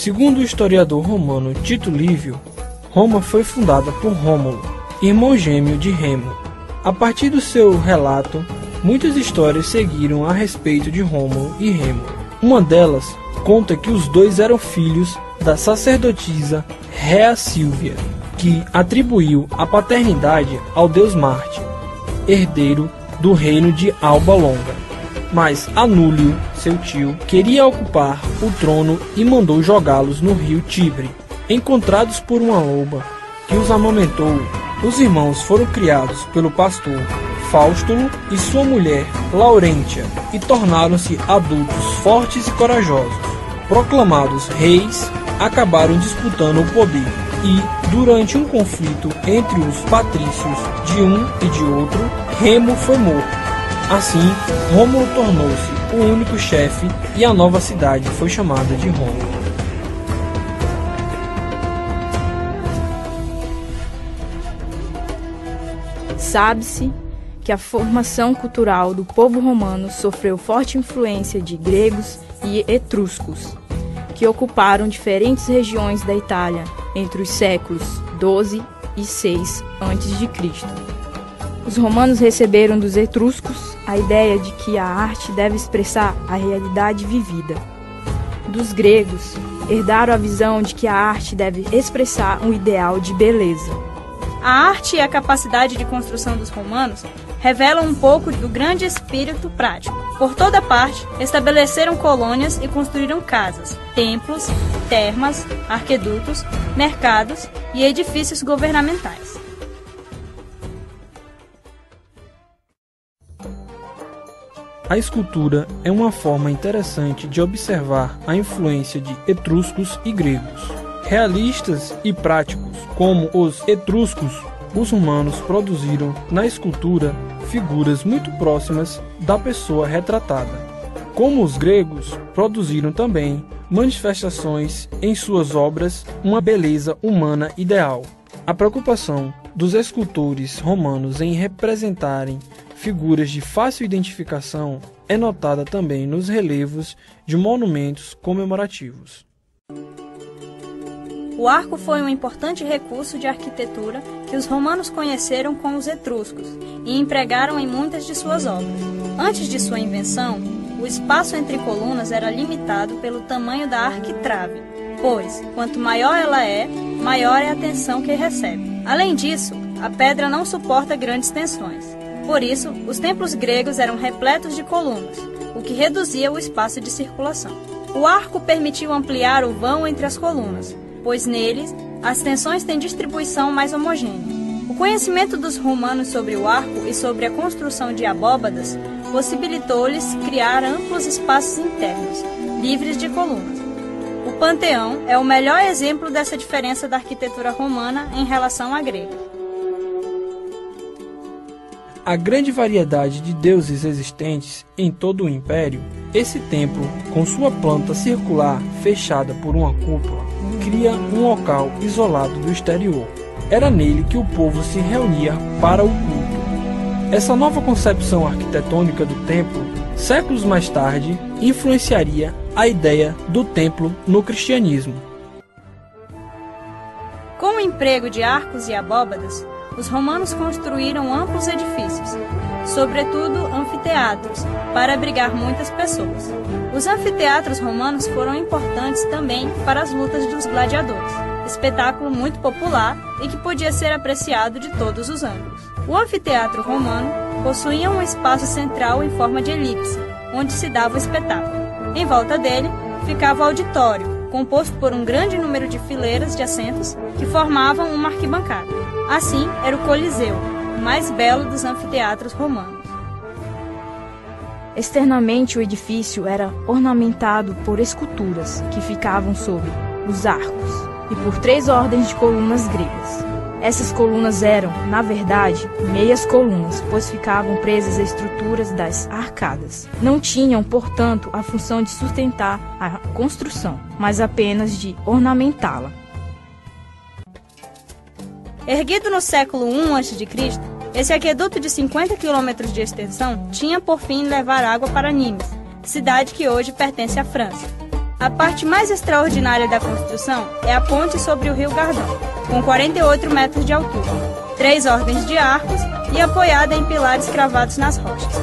Segundo o historiador romano Tito Livio, Roma foi fundada por Rômulo, irmão gêmeo de Remo. A partir do seu relato, muitas histórias seguiram a respeito de Rômulo e Remo. Uma delas conta que os dois eram filhos da sacerdotisa Rhea Silvia, que atribuiu a paternidade ao deus Marte, herdeiro do reino de Alba Longa. Mas Anúlio, seu tio, queria ocupar o trono e mandou jogá-los no rio Tibre. Encontrados por uma loba que os amamentou, os irmãos foram criados pelo pastor Faustulo e sua mulher Laurentia e tornaram-se adultos fortes e corajosos. Proclamados reis, acabaram disputando o poder e, durante um conflito entre os patrícios de um e de outro, Remo foi morto. Assim, Rômulo tornou-se o único chefe e a nova cidade foi chamada de Roma. Sabe-se que a formação cultural do povo romano sofreu forte influência de gregos e etruscos, que ocuparam diferentes regiões da Itália entre os séculos 12 e 6 a.C. Os romanos receberam dos etruscos a ideia de que a arte deve expressar a realidade vivida. Dos gregos, herdaram a visão de que a arte deve expressar um ideal de beleza. A arte e a capacidade de construção dos romanos revelam um pouco do grande espírito prático. Por toda parte, estabeleceram colônias e construíram casas, templos, termas, arquedutos, mercados e edifícios governamentais. A escultura é uma forma interessante de observar a influência de etruscos e gregos. Realistas e práticos, como os etruscos, os romanos produziram na escultura figuras muito próximas da pessoa retratada. Como os gregos, produziram também manifestações em suas obras, uma beleza humana ideal. A preocupação dos escultores romanos em representarem figuras de fácil identificação é notada também nos relevos de monumentos comemorativos. O arco foi um importante recurso de arquitetura que os romanos conheceram com os etruscos e empregaram em muitas de suas obras. Antes de sua invenção, o espaço entre colunas era limitado pelo tamanho da arquitrave, pois, quanto maior ela é, maior é a tensão que recebe. Além disso, a pedra não suporta grandes tensões. Por isso, os templos gregos eram repletos de colunas, o que reduzia o espaço de circulação. O arco permitiu ampliar o vão entre as colunas, pois neles as tensões têm distribuição mais homogênea. O conhecimento dos romanos sobre o arco e sobre a construção de abóbadas possibilitou-lhes criar amplos espaços internos, livres de colunas. O Panteão é o melhor exemplo dessa diferença da arquitetura romana em relação à grega. A grande variedade de deuses existentes em todo o império, esse templo, com sua planta circular fechada por uma cúpula, cria um local isolado do exterior. Era nele que o povo se reunia para o culto. Essa nova concepção arquitetônica do templo, séculos mais tarde, influenciaria a ideia do templo no cristianismo. Com o emprego de arcos e abóbadas, os romanos construíram amplos edifícios, sobretudo anfiteatros, para abrigar muitas pessoas. Os anfiteatros romanos foram importantes também para as lutas dos gladiadores, espetáculo muito popular e que podia ser apreciado de todos os ângulos. O anfiteatro romano possuía um espaço central em forma de elipse, onde se dava o espetáculo. Em volta dele ficava o auditório, composto por um grande número de fileiras de assentos que formavam uma arquibancada. Assim, era o Coliseu, o mais belo dos anfiteatros romanos. Externamente, o edifício era ornamentado por esculturas que ficavam sobre os arcos e por 3 ordens de colunas gregas. Essas colunas eram, na verdade, meias colunas, pois ficavam presas a estruturas das arcadas. Não tinham, portanto, a função de sustentar a construção, mas apenas de ornamentá-la. Erguido no século I a.C., esse aqueduto de 50 km de extensão tinha por fim levar água para Nimes, cidade que hoje pertence à França. A parte mais extraordinária da construção é a ponte sobre o rio Gardão, com 48 metros de altura, 3 ordens de arcos e apoiada em pilares cravados nas rochas.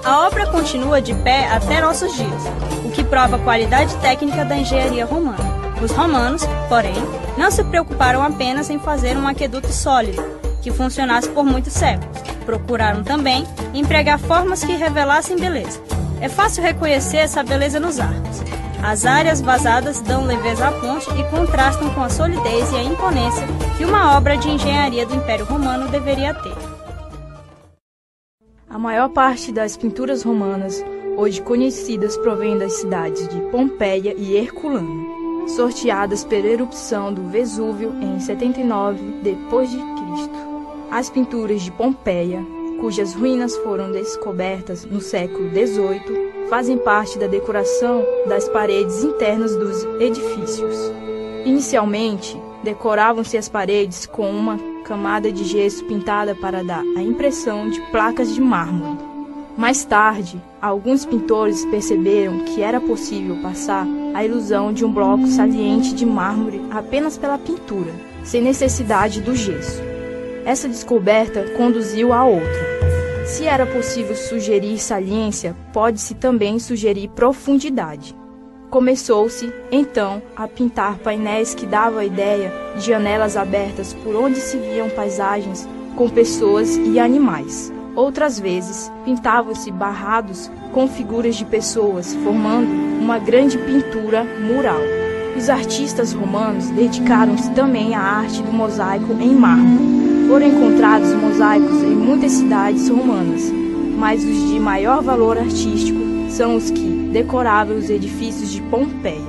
A obra continua de pé até nossos dias, o que prova a qualidade técnica da engenharia romana. Os romanos, porém, não se preocuparam apenas em fazer um aqueduto sólido, que funcionasse por muitos séculos. Procuraram também empregar formas que revelassem beleza. É fácil reconhecer essa beleza nos arcos. As áreas vazadas dão leveza à ponte e contrastam com a solidez e a imponência que uma obra de engenharia do Império Romano deveria ter. A maior parte das pinturas romanas, hoje conhecidas, provém das cidades de Pompeia e Herculano, sorteadas pela erupção do Vesúvio em 79 d.C. As pinturas de Pompeia, cujas ruínas foram descobertas no século XVIII, fazem parte da decoração das paredes internas dos edifícios. Inicialmente, decoravam-se as paredes com uma camada de gesso pintada para dar a impressão de placas de mármore. Mais tarde, alguns pintores perceberam que era possível passar a ilusão de um bloco saliente de mármore apenas pela pintura, sem necessidade do gesso. Essa descoberta conduziu a outra. Se era possível sugerir saliência, pode-se também sugerir profundidade. Começou-se, então, a pintar painéis que davam a ideia de janelas abertas por onde se viam paisagens com pessoas e animais. Outras vezes, pintavam-se barrados com figuras de pessoas, formando uma grande pintura mural. Os artistas romanos dedicaram-se também à arte do mosaico em mármore. Foram encontrados mosaicos em muitas cidades romanas, mas os de maior valor artístico são os que decoravam os edifícios de Pompeia.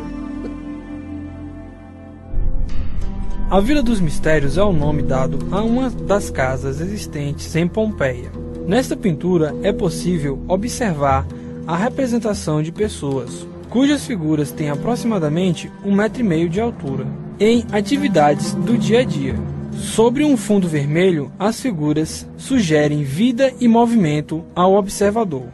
A Vila dos Mistérios é o nome dado a uma das casas existentes em Pompeia. Nesta pintura é possível observar a representação de pessoas, cujas figuras têm aproximadamente 1,5 m de altura, em atividades do dia a dia. Sobre um fundo vermelho, as figuras sugerem vida e movimento ao observador.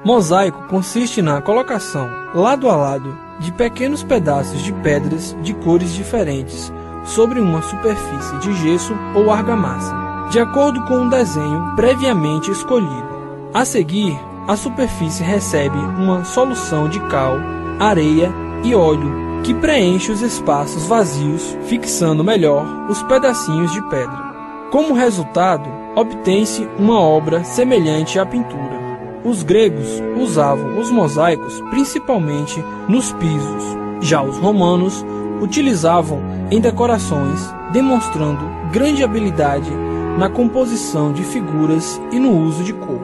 Mosaico consiste na colocação, lado a lado, de pequenos pedaços de pedras de cores diferentes sobre uma superfície de gesso ou argamassa, de acordo com um desenho previamente escolhido. A seguir, a superfície recebe uma solução de cal, areia e óleo que preenche os espaços vazios, fixando melhor os pedacinhos de pedra. Como resultado, obtém-se uma obra semelhante à pintura. Os gregos usavam os mosaicos principalmente nos pisos, já os romanos utilizavam em decorações, demonstrando grande habilidade na composição de figuras e no uso de cor.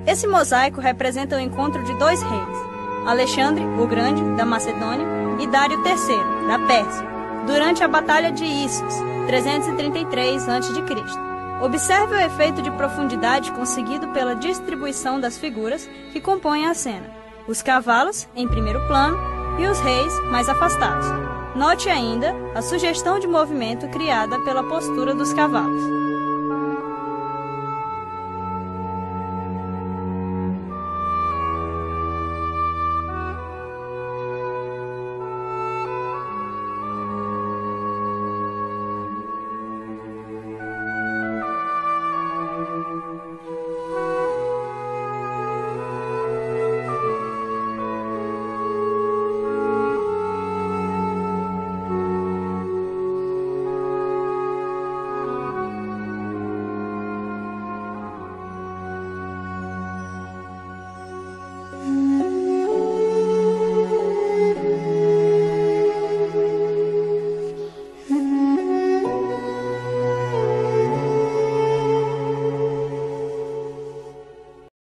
Esse mosaico representa o encontro de 2 reis, Alexandre o Grande, da Macedônia, e Dário III, da Pérsia, durante a Batalha de Issos, 333 a.C. Observe o efeito de profundidade conseguido pela distribuição das figuras que compõem a cena. Os cavalos, em primeiro plano, e os reis, mais afastados. Note ainda a sugestão de movimento criada pela postura dos cavalos.